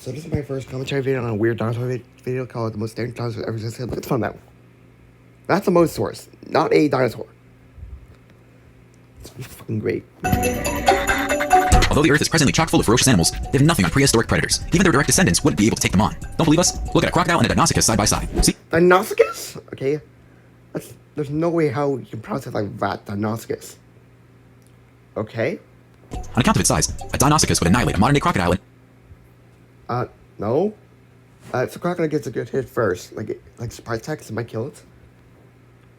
So this is my first commentary video on a weird dinosaur video called The Most Dangerous Dinosaur Ever Existed. Look at the thumbnail. That's a mosasaurus, not a dinosaur. It's fucking great. Although the Earth is presently chock full of ferocious animals, they have nothing on prehistoric predators. Even their direct descendants wouldn't be able to take them on. Don't believe us? Look at a crocodile and a dinosaur side by side. See? Dinosaur? Okay. There's no way how you can pronounce it like that, dinosaur. Okay. On account of its size, a dinosaur would annihilate a modern-day crocodile and... No. If the crocodile gets a good hit first, like surprise attacks, it might kill it.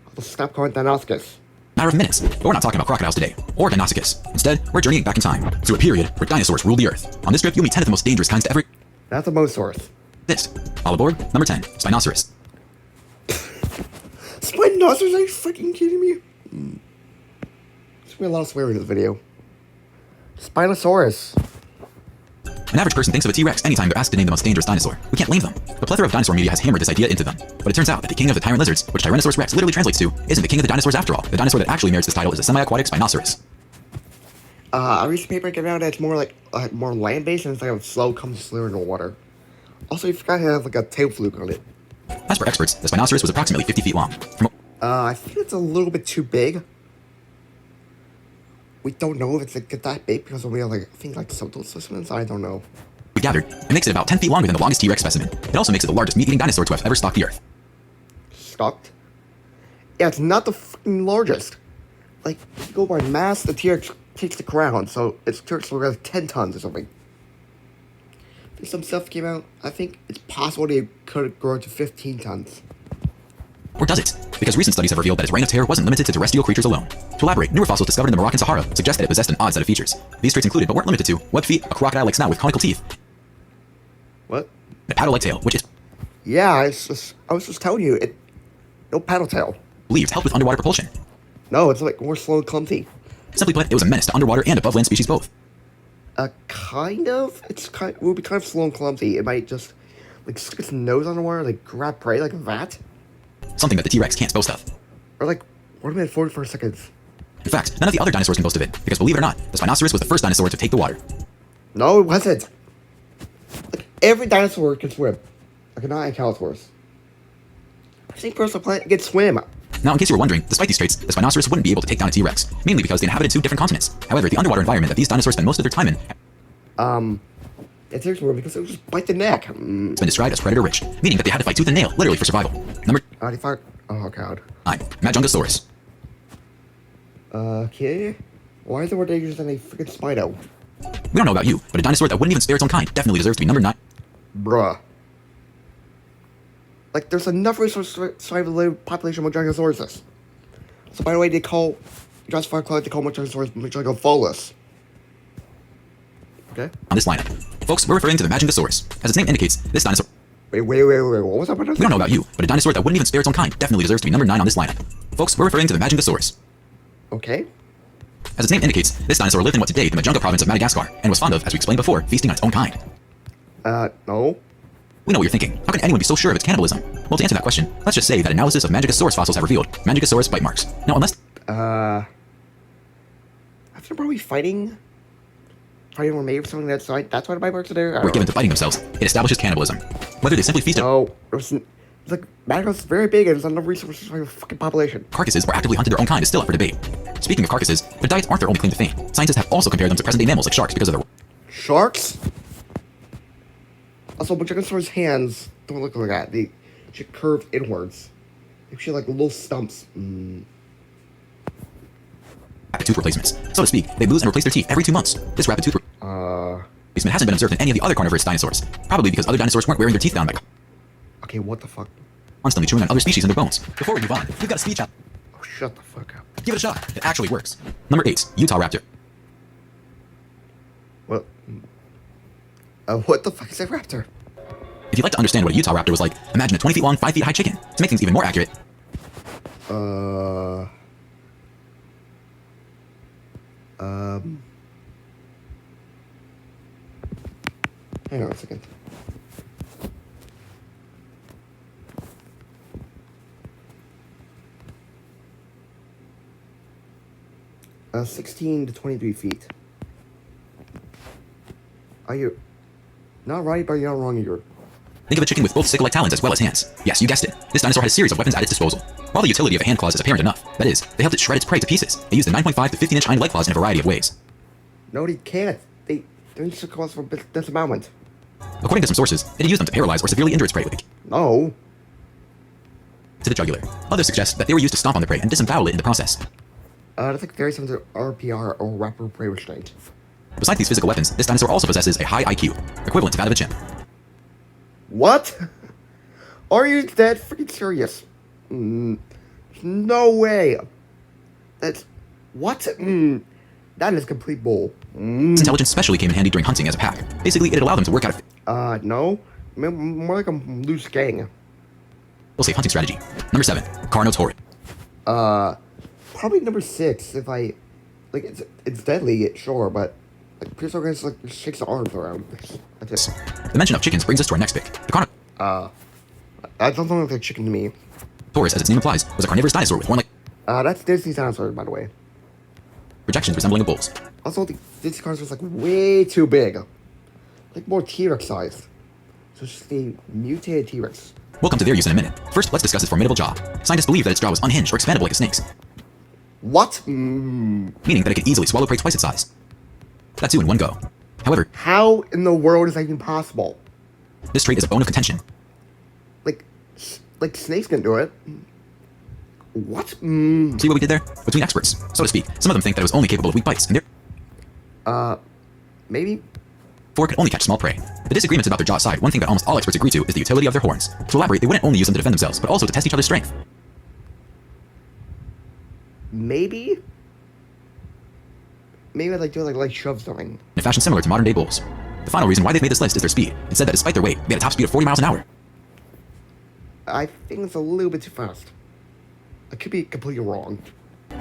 I'll just stop calling it dinosaurs. matter of minutes. But we're not talking about crocodiles today, or dinosaurs. Instead, we're journeying back in time, to a period where dinosaurs ruled the Earth. On this trip, you'll meet 10 of the most dangerous kinds to ever... That's a mosasaurus. This. All aboard, number 10, Spinosaurus. Spinosaurus? Are you freaking kidding me? There's gonna be a lot of swearing in this video. Spinosaurus. An average person thinks of a T-Rex anytime they're asked to name the most dangerous dinosaur. We can't blame them. The plethora of dinosaur media has hammered this idea into them. But it turns out that the king of the tyrant lizards, which Tyrannosaurus rex literally translates to, isn't the king of the dinosaurs after all. The dinosaur that actually merits this title is a semi-aquatic Spinosaurus. A recent paper came out that's more like more land-based and it's like a slow comes slower in the water. Also, you forgot to have like a tail fluke on it. As per experts, the Spinosaurus was approximately 50 feet long. I think it's a little bit too big. We don't know if it's like that big because we have like I think like subtle specimens. I don't know. We gathered, it makes it about 10 feet longer than the longest T-Rex specimen. It also makes it the largest meat-eating dinosaur to have ever stalked the Earth. Stalked? Yeah, it's not the fucking largest. Like, if you go by mass, the T-Rex takes the crown, so it's T-Rex weighs 10 tons or something. I think some stuff came out. I think it's possible they could grow to 15 tons. Or does it? Because recent studies have revealed that its reign of terror wasn't limited to terrestrial creatures alone. To elaborate, newer fossils discovered in the Moroccan Sahara suggest that it possessed an odd set of features. These traits included, but weren't limited to, webbed feet, a crocodile-like snout with conical teeth, what? A paddle-like tail, which is... Yeah, I was just telling you, no paddle tail. Believed helped with underwater propulsion. No, it's like more slow and clumsy. Simply put, it was a menace to underwater and above-land species both. Kind of. It will be kind of slow and clumsy. It might just, like, stick its nose underwater, like, grab prey like that. Something that the T-Rex can't boast of. Or, like, 1 minute 44 seconds. In fact, none of the other dinosaurs can boast of it, because believe it or not, the Spinosaurus was the first dinosaur to take the water. No, it wasn't. Like, every dinosaur can swim. Like, not Ankylosaurus. I think Personal Planet can swim. Now, in case you were wondering, despite these traits, the Spinosaurus wouldn't be able to take down a T-Rex, mainly because they inhabited 2 different continents. However, the underwater environment that these dinosaurs spend most of their time in... It's interesting because it would just bite the neck. It's been described as predator-rich, meaning that they had to fight tooth and nail, literally for survival. Number... Oh, God. 9. Majungasaurus. Okay. Why is it more dangerous than a freaking Spino? We don't know about you, but a dinosaur that wouldn't even spare its own kind definitely deserves to be number 9. Bruh. Like, there's enough resources to survive the population of Majungasauruses. So, by the way, they call Jurassic Park Club, they call Majungasaurus Majungafolus. Okay? On this lineup. Folks, we're referring to the Majungasaurus. As its name indicates, this dinosaur... Wait, what was that? We don't know about you, but a dinosaur that wouldn't even spare its own kind definitely deserves to be number 9 on this lineup. Folks, we're referring to the Majungasaurus. Okay. As its name indicates, this dinosaur lived in what today the Majunga province of Madagascar, and was fond of, as we explained before, feasting on its own kind. No. We know what you're thinking. How can anyone be so sure of its cannibalism? Well, to answer that question, let's just say that analysis of Majungasaurus fossils have revealed Majungasaurus bite marks. Now, unless... I think they're probably fighting or maybe something that's why the bite marks are there. Were given to fighting themselves, it establishes cannibalism. Whether they simply feasted... No, it's like, Madagascar's very big and there's enough resources for the fucking population. Carcasses or actively hunted their own kind is still up for debate. Speaking of carcasses, their diets aren't their only claim to fame. Scientists have also compared them to present-day mammals like sharks because of their... Sharks? Also, Majungasaurus' hands don't look like that. They should curve inwards. They should like little stumps. Rapid tooth replacements. So to speak, they lose and replace their teeth every 2 months. This rapid tooth replacement hasn't been observed in any of the other carnivorous dinosaurs. Probably because other dinosaurs weren't wearing their teeth down by... Okay, what the fuck? Constantly chewing on other species and their bones. Before we move on, we've got a speech out. Oh, shut the fuck up. Give it a shot. It actually works. Number 8. Utah Raptor. What? What the fuck is a raptor? If you'd like to understand what a Utah Raptor was like, imagine a 20 feet long, 5 feet high chicken. To make things even more accurate... Hang on a second. Uh, 16 to 23 feet. Are you... Not right, but you're not wrong either. Think of a chicken with both sickle-like talons as well as hands. Yes, you guessed it. This dinosaur had a series of weapons at its disposal. While the utility of a hand claws is apparent enough, that is, they helped it shred its prey to pieces. They used the 9.5 to 15-inch hind leg claws in a variety of ways. No, they can't. They're just claws for dismemberment. According to some sources, it used them to paralyze or severely injure its prey with No. to the jugular. Others suggest that they were used to stomp on the prey and disembowel it in the process. That's like very similar to RPR or rapid prey restraint. Besides these physical weapons, this dinosaur also possesses a high IQ, equivalent to that of a chimp. What? Are you that freaking serious? No way. That's what? That is complete bull. Its intelligence especially came in handy during hunting as a pack. Basically, it'd allow them to work out No. More like a loose gang. a safe hunting strategy. Number 7, Carnotaurus. Probably number 6 if I... Like, it's deadly, sure, but... Like, Pierce Organs, like, shakes the arms around. That's it. The mention of chickens brings us to our next pick. The Carnotaurus, That doesn't look like chicken to me. as its name implies, was a carnivorous dinosaur with horn-like That's Disney's dinosaur, by the way. projections resembling a bull's. Also, this dinosaur's like way too big. Like more T-Rex size. So it's just a mutated T-Rex. We'll come to their use in a minute. First, let's discuss its formidable jaw. Scientists believe that its jaw was unhinged or expandable like a snake's, What? meaning that it could easily swallow prey twice its size. That too in one go. However, How in the world is that even possible? this trait is a bone of contention. Like snakes can do it. What? See what we did there? Between experts, so to speak. Some of them think that it was only capable of weak bites, and Maybe? therefore could only catch small prey. The disagreements about their jaw side, one thing that almost all experts agree to is the utility of their horns. To elaborate, they wouldn't only use them to defend themselves, but also to test each other's strength. Maybe? Maybe like do like shove something. In a fashion similar to modern-day bulls. The final reason why they've made this list is their speed. It said that despite their weight, they had a top speed of 40 miles an hour. I think it's a little bit too fast. I could be completely wrong.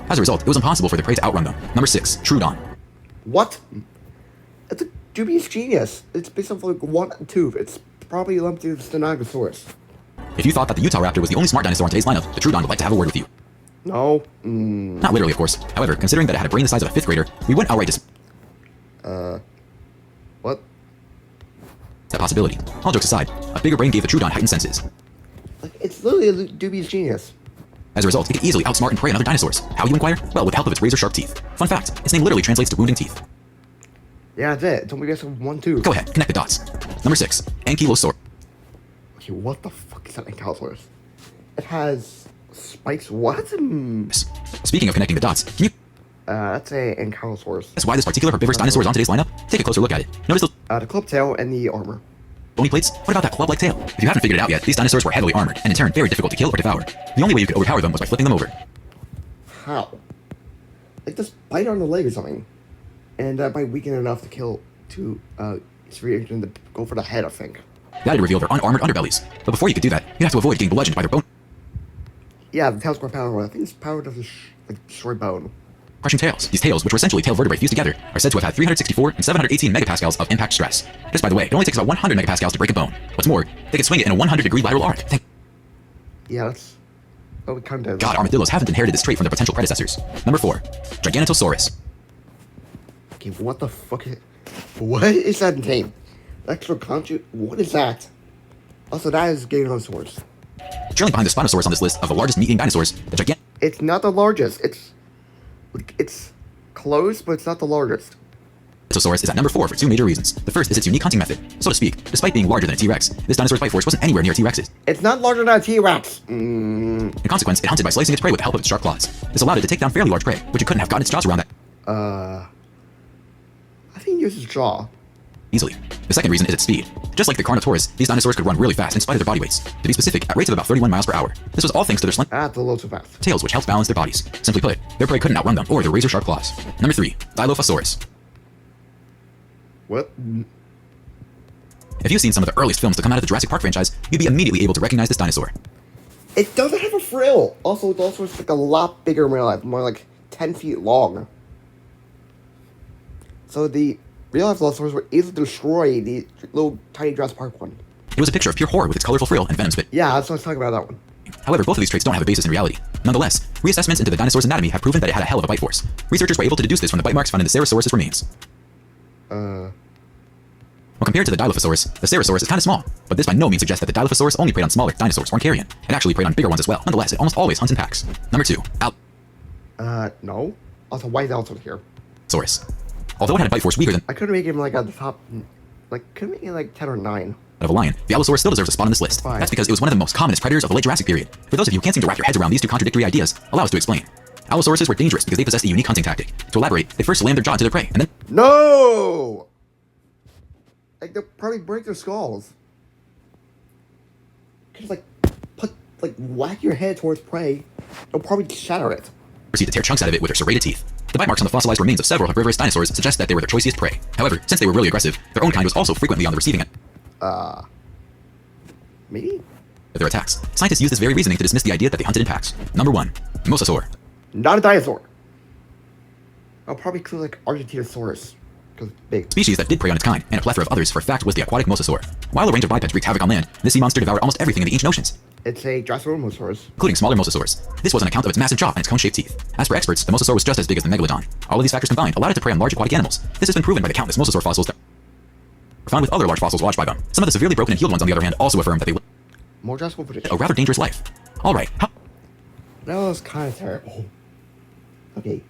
As a result, it was impossible for the prey to outrun them. Number 6, Troodon. What? It's a dubious genius. It's based off like one tooth. It's probably lumped into the Stegosaurus. If you thought that the Utah Raptor was the only smart dinosaur in today's lineup, the Troodon would like to have a word with you. No. Not literally, of course. However, considering that it had a brain the size of a 5th grader, we wouldn't outright What? that possibility. All jokes aside, a bigger brain gave the Troodon heightened senses. Like, it's literally a dubious genius. As a result, it could easily outsmart and prey on other dinosaurs. How, you inquire? Well, with the help of its razor-sharp teeth. Fun fact, its name literally translates to wounding teeth. Yeah, that's it. Don't we guess one tooth? Go ahead, connect the dots. Number 6, Ankylosaurus. Okay, what the fuck is that Ankylosaurus? It has spikes. What? Speaking of connecting the dots, can you That's a Ankylosaurus. guess why this particular herbivorous dinosaur is on today's lineup? Take a closer look at it. Notice those The club tail and the armor. bony plates? What about that club-like tail? If you haven't figured it out yet, these dinosaurs were heavily armored, and in turn, very difficult to kill or devour. The only way you could overpower them was by flipping them over. How? Like just bite on the leg or something, and that might weaken enough to kill its reaction to go for the head. I think. That'd reveal their unarmored underbellies. But before you could do that, you'd have to avoid getting bludgeoned by their bone Yeah, the tail's more powerful. I think its power doesn't like destroy bone. crushing tails. These tails, which were essentially tail vertebrae fused together, are said to have had 364 and 718 megapascals of impact stress. Just by the way, it only takes about 100 megapascals to break a bone. What's more, they could swing it in a 100-degree lateral arc. Yeah, that's. Oh, it kind of. God, armadillos haven't inherited this trait from their potential predecessors. Number 4, Giganotosaurus. Okay, what the fuck is? What is that name? Extra conjugate. What is that? Also, that is Giganotosaurus. Trailing behind the Spinosaurus on this list of the largest meat-eating dinosaurs, the It's not the largest. It's close, but it's not the largest. Giganotosaurus is at number 4 for 2 major reasons. The first is its unique hunting method. So to speak, despite being larger than a T-Rex, this dinosaur's bite force wasn't anywhere near a T-Rex's. It's not larger than a T-Rex. In consequence, it hunted by slicing its prey with the help of its sharp claws. This allowed it to take down fairly large prey, which it couldn't have gotten its jaws around that I think it uses jaw. easily. The second reason is its speed. Just like the Carnotaurus, these dinosaurs could run really fast in spite of their body weights. To be specific, at rates of about 31 miles per hour. This was all thanks to their slim That's a little too fast. tails, which helped balance their bodies. Simply put, their prey couldn't outrun them or their razor-sharp claws. Number 3, Dilophosaurus. What? If you've seen some of the earliest films to come out of the Jurassic Park franchise, you'd be immediately able to recognize this dinosaur. It doesn't have a frill. Also, it's also like a lot bigger in real life, more like 10 feet long. So the real life Velociraptors were able to destroy the little tiny Jurassic Park one. It was a picture of pure horror with its colorful frill and venom spit. Yeah, that's what I was talking about that one. However, both of these traits don't have a basis in reality. Nonetheless, reassessments into the dinosaur's anatomy have proven that it had a hell of a bite force. Researchers were able to deduce this from the bite marks found in the Ceratosaurus remains. When compared to the Dilophosaurus, the Cerosaurus is kind of small, but this by no means suggests that the Dilophosaurus only preyed on smaller dinosaurs or carrion. It actually preyed on bigger ones as well. Nonetheless, it almost always hunts in packs. Number 2, No. Also, why is Alto here? Allosaurus. Although it had a bite force weaker than I could make him like at the top, like could make it like 10 or 9. of a lion, the Allosaurus still deserves a spot on this list. Fine. That's because it was one of the most commonest predators of the late Jurassic period. For those of you who can't seem to wrap your heads around these two contradictory ideas, allow us to explain. Allosauruses were dangerous because they possessed a unique hunting tactic. To elaborate, they first slammed their jaw into their prey, and then No! Like, they'll probably break their skulls. Just like, whack your head towards prey. They'll probably shatter it. proceed to tear chunks out of it with their serrated teeth. The bite marks on the fossilized remains of several herbivorous dinosaurs suggest that they were their choicest prey. However, since they were really aggressive, their own kind was also frequently on the receiving end Maybe? of their attacks. Scientists use this very reasoning to dismiss the idea that they hunted in packs. Number 1, Mosasaur. Not a dinosaur. I'll probably include like Argentinosaurus. Because it's big. Species that did prey on its kind, and a plethora of others, for a fact was the aquatic Mosasaur. While a range of bipeds wreaked havoc on land, this sea monster devoured almost everything in the ancient oceans, It's a Drosophilus. including smaller mosasaurs. This was an account of its massive jaw and its cone-shaped teeth. As for experts, the mosasaur was just as big as the megalodon. All of these factors combined allowed it to prey on large aquatic animals. This has been proven by the countless mosasaur fossils that were found with other large fossils washed by them. Some of the severely broken and healed ones, on the other hand, also affirm that they lived More Jurassic footage. a rather dangerous life. Alright, That was kind of terrible. Okay.